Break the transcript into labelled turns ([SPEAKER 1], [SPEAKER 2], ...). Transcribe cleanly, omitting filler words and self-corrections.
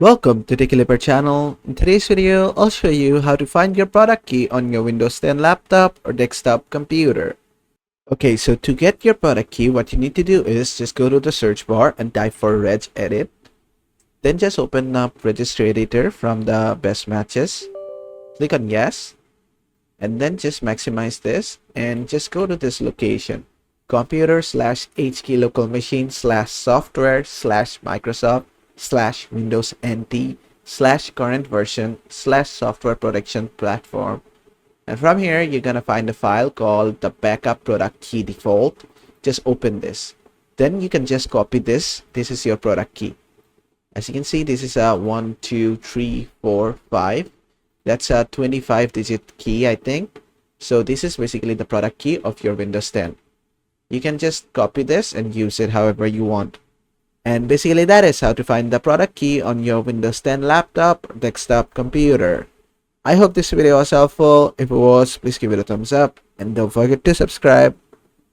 [SPEAKER 1] Welcome to the Clipper channel. In today's video, I'll show you how to find your product key on your Windows 10 laptop or desktop computer. Okay, so to get your product key, what you need to do is just go to the search bar and type for regedit. Then just open up Registry Editor from the best matches. Click on yes. And then just maximize this and just go to this location. Computer/HKey local machine/software/Microsoft/Windows NT/current version/software protection platform. And from here, you're going to find a file called the backup product key default. Just open this. Then you can just copy this. This is your product key. As you can see, this is a 1, 2, 3, 4, 5. That's a 25-digit key, I think. So this is basically the product key of your Windows 10. You can just copy this and use it however you want. And basically that is how to find the product key on your Windows 10 laptop or desktop computer. I hope this video was helpful. If it was, please give it a thumbs up and don't forget to subscribe.